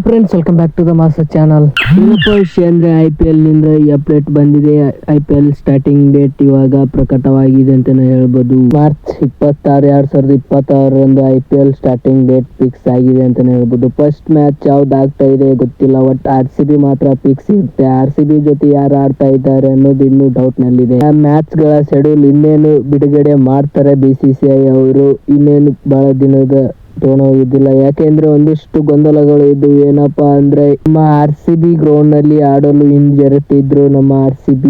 Friends, welcome back to the master channel. ಏನಪ್ಪ ವಿಷಯ ಅಂದರೆ IPL ನಿಂದ ಈ ಅಪ್ಡೇಟ್ ಬಂದಿದೆ. IPL ಸ್ಟಾರ್ಟಿಂಗ್ ಡೇಟ್ ಇವಾಗ ಪ್ರಕಟವಾಗಿದೆ ಅಂತಲೇ ಹೇಳ್ಬೋದು. March 26, 2026 IPL starting date fix ಆಗಿದೆ ಅಂತಲೇ ಹೇಳ್ಬೋದು. ಫಸ್ಟ್ ಮ್ಯಾಚ್ ಯಾವ್ದು ಆಗ್ತಾ ಇದೆ ಗೊತ್ತಿಲ್ಲ, ಒಟ್ಟು RCB ಮಾತ್ರ ಫಿಕ್ಸ್ ಇರುತ್ತೆ. RCB ಜೊತೆ ಯಾರು ಆಡ್ತಾ ಇದ್ದಾರೆ ಅನ್ನೋದು ಇನ್ನೂ ಡೌಟ್ ನಲ್ಲಿದೆ. ಆ ಮ್ಯಾಚ್ ಗಳ ಶೆಡ್ಯೂಲ್ ಇನ್ನೇನು ಬಿಡುಗಡೆ ಮಾಡ್ತಾರೆ BCCI ಅವರು. ಇನ್ನೇನು ಬಹಳ ದಿನದ ಹೋಗಿದ್ದಿಲ್ಲ, ಯಾಕೆಂದ್ರೆ ಒಂದಿಷ್ಟು ಗೊಂದಲಗಳು ಇದ್ದು. ಏನಪ್ಪಾ ಅಂದ್ರೆ ನಮ್ಮ RCB ಗ್ರೌಂಡ್ ನಲ್ಲಿ ಆಡಲು ಹಿಂಜರಿತಿದ್ರು ನಮ್ಮ RCB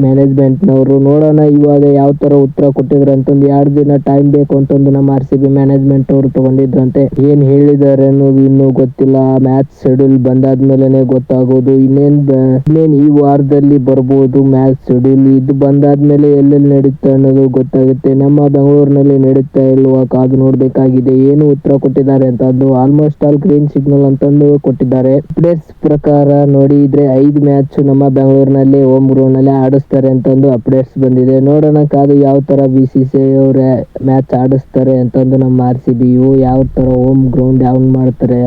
ಮ್ಯಾನೇಜ್ಮೆಂಟ್ ನವರು. ನೋಡೋಣ ಇವಾಗ ಯಾವ ತರ ಉತ್ತರ ಕೊಟ್ಟಿದ್ರು ಅಂತಂದು. 2 ದಿನ ಟೈಮ್ ಬೇಕು ಅಂತಂದು ನಮ್ಮ RCB ಮ್ಯಾನೇಜ್ಮೆಂಟ್ ಅವರು ತಗೊಂಡಿದ್ರಂತೆ. ಏನ್ ಹೇಳಿದ್ದಾರೆ ಅನ್ನೋದು ಇನ್ನೂ ಗೊತ್ತಿಲ್ಲ. ಮ್ಯಾಚ್ ಶೆಡ್ಯೂಲ್ ಬಂದಾದ್ಮೇಲೆ ಗೊತ್ತಾಗೋದು. ಇನ್ನೇನ್ ಈ ವಾರದಲ್ಲಿ ಬರ್ಬೋದು ಮ್ಯಾಚ್ ಶೆಡ್ಯೂಲ್. ಇದು ಬಂದಾದ್ಮೇಲೆ ಎಲ್ಲೆಲ್ಲಿ ನಡೀತಾ ಅನ್ನೋದು ಗೊತ್ತಾಗುತ್ತೆ. ನಮ್ಮ ಬೆಂಗಳೂರಿನಲ್ಲಿ ನಡೀತಾ ಇಲ್ವಾ ಕಾದು ನೋಡ್ಬೇಕಾಗಿದೆ. ಏನು ಉತ್ತರ ಕೊಟ್ಟಿದ್ದಾರೆ ಅಂತ ಅದು ಆಲ್ಮೋಸ್ಟ್ ಆಲ್ ಗ್ರೀನ್ ಸಿಗ್ನಲ್ ಅಂತಂದು ಕೊಟ್ಟಿದ್ದಾರೆ. ಅಪ್ಡೇಟ್ಸ್ ಪ್ರಕಾರ ನೋಡಿದ್ರೆ 5 ಮ್ಯಾಚ್ ನಮ್ಮ ಬೆಂಗಳೂರಿನಲ್ಲಿ ಹೋಮ್ ಗ್ರೌಂಡ್ ನಲ್ಲಿ ಆಡಿಸ್ತಾರೆ ಅಂತಂದು ಅಪ್ಡೇಟ್ಸ್ ಬಂದಿದೆ. ನೋಡೋಣ ಕಾದು ಯಾವ ತರ BCCI ಅವರ ಮ್ಯಾಚ್ ಆಡಿಸ್ತಾರೆ ಅಂತಂದು. ನಮ್ಮ RCB ಯಾವ ತರ ಹೋಮ್ ಗ್ರೌಂಡ್ ಯಾವ ಮಾಡ್ತಾರೆ,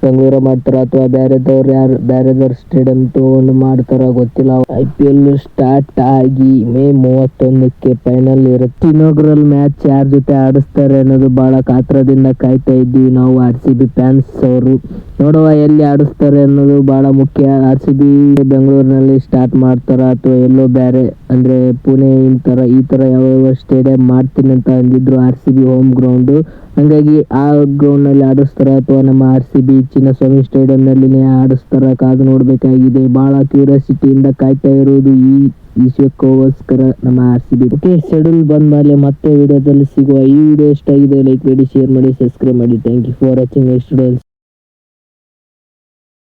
ಬೆಂಗಳೂರು ಮಾಡ್ತಾರ ಅಥವಾ ಬೇರೆದವ್ರ ಸ್ಟೇಡಿಯಂ ತಗೊಂಡು ಮಾಡ್ತಾರ ಗೊತ್ತಿಲ್ಲ. IPL ಸ್ಟಾರ್ಟ್ ಆಗಿ ಮೇ 31ಕ್ಕೆ ಫೈನಲ್ ಇರುತ್ತೆ. ಇನಾಗ್ರಲ್ ಮ್ಯಾಚ್ ಯಾರ ಜೊತೆ ಆಡಿಸ್ತಾರೆ ಅನ್ನೋದು ಬಹಳ ಕಾತ್ರದಿಂದ ಕಾಯ್ತಾ ಇದ್ದೀವಿ ನಾವು RCB ಫ್ಯಾನ್ಸ್ ಅವರು. ನೋಡುವ ಎಲ್ಲಿ ಆಡಿಸ್ತಾರೆ ಅನ್ನೋದು ಬಹಳ ಮುಖ್ಯ. RCB ಬೆಂಗಳೂರಿನಲ್ಲಿ ಸ್ಟಾರ್ಟ್ ಮಾಡ್ತಾರ ಅಥವಾ ಎಲ್ಲೋ ಬೇರೆ ಅಂದ್ರೆ ಪುಣೆ ಈ ತರ ಯಾವ ಸ್ಟೇಡಿಯಂ ಮಾಡ್ತೀನಿ ಅಂತ ಅಂದಿದ್ರು RCB ಹೋಮ್ ಗ್ರೌಂಡ್. ಹಂಗಾಗಿ ಆ ಗ್ರೌಂಡ್ ನಲ್ಲಿ ಆಡಿಸ್ತಾರ ಅಥವಾ ನಮ್ಮ RCB ಚಿನ್ನಸ್ವಾಮಿ ಸ್ಟೇಡಿಯಂ ನಲ್ಲಿ ಆಡಿಸ್ತಾರ ಕಾದು ನೋಡ್ಬೇಕಾಗಿದೆ. ಬಹಳ ಕ್ಯೂರಿಯಾಸಿಟಿಯಿಂದ ಕಾಯ್ತಾ ಇರುವುದು ಈ ವಿಷಯಕ್ಕೋಸ್ಕರ ನಮ್ಮ RCB. ಓಕೆ, ಶೆಡ್ಯೂಲ್ ಬಂದ್ಮೇಲೆ ಮತ್ತೆ ವಿಡಿಯೋದಲ್ಲಿ ಸಿಗುವ. ಈ ವಿಡಿಯೋ ಇಷ್ಟ ಆಗಿದೆ ಲೈಕ್ ಮಾಡಿ, ಶೇರ್ ಮಾಡಿ, ಸಬ್ಸ್ಕ್ರೈಬ್ ಮಾಡಿ. Thank you for watching. Next video